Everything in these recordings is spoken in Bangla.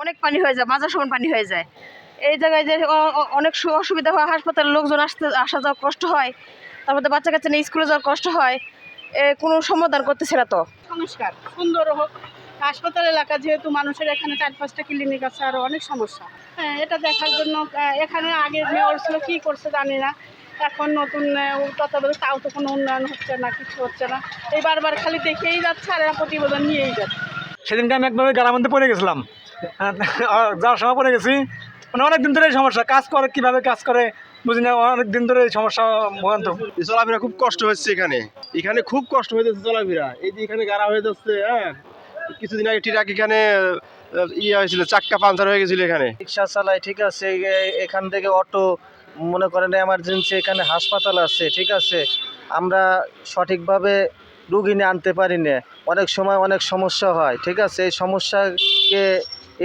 অনেক পানি হয়ে যায়, মাঝার সমান পানি হয়ে যায়। এই জায়গায় যে অনেক অসুবিধা হয়, হাসপাতালের লোকজন আসা যাওয়া কষ্ট হয়, তারপরে বাচ্চা কাচ্চা নিয়ে স্কুলে যাওয়ার কষ্ট হয়। কোনো সমাধান করতেছে না তো। সংস্কার সুন্দর হোক, হাসপাতাল এলাকা যেহেতু মানুষের এখানে 4-5টা ক্লিনিক আছে, আরও অনেক সমস্যা। হ্যাঁ, এটা দেখার জন্য এখানে আগে মেয়র ছিল, কী করছে জানি না, এখন নতুন তত্ত্বাবধায়ক, তাও তো কোনো উন্নয়ন হচ্ছে না, কিছু হচ্ছে না। এই বারবার খালি দেখেই যাচ্ছে আর এরা প্রতিবেদন নিয়েই যাচ্ছে। সেদিনকে আমি একবার গ্রামের মধ্যে পড়ে গেছিলাম, যাওয়ার সময় পড়ে গেছি। মানে অনেকদিন ধরে এই সমস্যা, কাজ করে কীভাবে কাজ করে বুঝি না, অনেকদিন ধরে এই সমস্যা ভোগান্ত। চলাফেরা খুব কষ্ট হচ্ছে, এখানে খুব কষ্ট হয়ে যাচ্ছে চলাফেরা। এই যে এখানে গাড়া হয়ে যাচ্ছে, হ্যাঁ, কিছুদিন আগে ট্রাক এখানে হয়েছিল, চাক্কা পাঞ্চার হয়ে গেছিল এখানে। রিক্সা চালাই, ঠিক আছে, এখান থেকে অটো, মনে করেন এমার্জেন্সি, এখানে হাসপাতাল আছে, ঠিক আছে, আমরা সঠিকভাবে রুগী নিয়ে আনতে পারি না, অনেক সময় অনেক সমস্যা হয়, ঠিক আছে। এই সমস্যাকে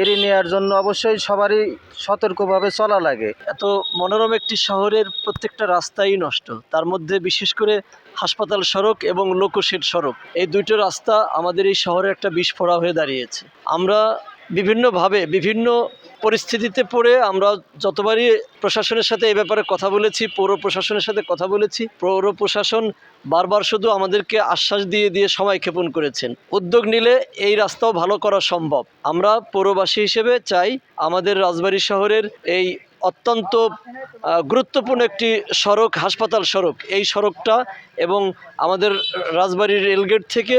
এড়িয়ে নেওয়ার জন্য অবশ্যই সবারই সতর্কভাবে চলা লাগে। এত মনোরম একটি শহরের প্রত্যেকটা রাস্তাই নষ্ট, তার মধ্যে বিশেষ করে হাসপাতাল সড়ক এবং লোকোশেড সড়ক, এই দুটো রাস্তা আমাদের এই শহরে একটা বিস্ফোরা হয়ে দাঁড়িয়েছে। আমরা বিভিন্নভাবে বিভিন্ন পরিস্থিতিতে পড়ে আমরা যতবারই প্রশাসনের সাথে এই ব্যাপারে কথা বলেছি, পৌর প্রশাসনের সাথে কথা বলেছি, পৌর প্রশাসন বারবার শুধু আমাদেরকে আশ্বাস দিয়ে দিয়ে সময় ক্ষেপণ করেছেন। উদ্যোগ নিলে এই রাস্তাও ভালো করা সম্ভব। আমরা পৌরবাসী হিসেবে চাই আমাদের রাজবাড়ী শহরের এই অত্যন্ত গুরুত্বপূর্ণ একটি সড়ক, হাসপাতাল সড়ক, এই সড়কটা এবং আমাদের রাজবাড়ী রেলগেট থেকে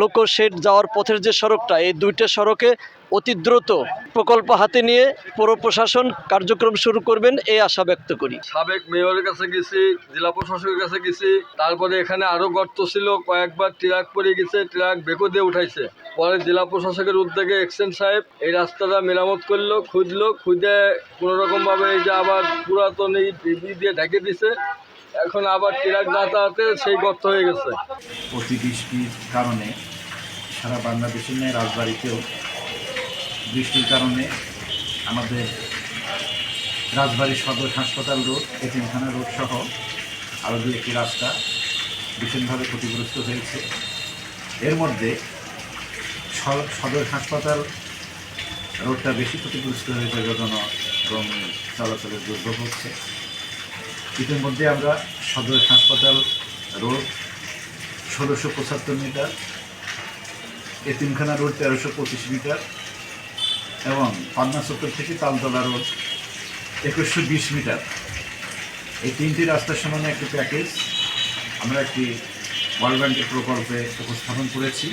লোকোশেড যাওয়ার পথের যে সড়কটা, এই দুইটা সড়কে অতি দ্রুত প্রকল্প হাতে নিয়ে পৌর প্রশাসন কার্যক্রম শুরু করবেন, এই আশা ব্যক্ত করি। সাবেক মেয়রের কাছে গেছি, জেলা প্রশাসকের কাছে গেছি, তারপরে এখানে আরও গর্ত ছিল, কয়েকবার ট্রাক পড়ে গেছে, ট্রাক বেকো দিয়ে উঠাইছে। পরে জেলা প্রশাসকের উদ্যোগে এক্সচেঞ্জ সাহেব এই রাস্তাটা মেরামত করলো, খুঁজে কোনোরকমভাবে এই যে আবার পুরাতন এই দিয়ে ঢেকে দিছে, এখন আবার ট্রাক যাতায়াতে সেই গর্ত হয়ে গেছে। অতিবৃষ্টির কারণে সারা বাংলাদেশের ন্যায় রাজবাড়িতেও বৃষ্টির কারণে আমাদের রাজবাড়ী সদর হাসপাতাল রোড, এতিমখানা রোড সহ আরও দু একটি রাস্তা ভীষণভাবে ক্ষতিগ্রস্ত হয়েছে। এর মধ্যে সদর হাসপাতাল রোডটা বেশি ক্ষতিগ্রস্ত হয়েছে, জন্য চলাচলের দুর্ভোগ হচ্ছে। ইতিমধ্যে আমরা সদর হাসপাতাল রোড 1675 মিটার, এতিমখানা রোড 1325 মিটার এবং পান্না চত্বর থেকে তালতলা রোড 2120 মিটার, এই তিনটি রাস্তার সমানে একটি প্যাকেজ আমরা একটি ওয়ার্ল্ড ব্যাংকের প্রকল্পে উপস্থাপন করেছি,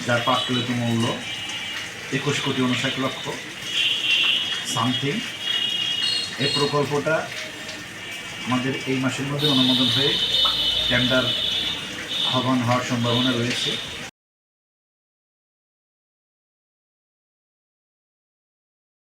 যার প্রাক্কলিত মূল্য 21,59,00,000 সামথিং। এই প্রকল্পটা আমাদের এই মাসের মধ্যে অনুমোদন হয়ে টেন্ডার আহ্বান হওয়ার সম্ভাবনা রয়েছে।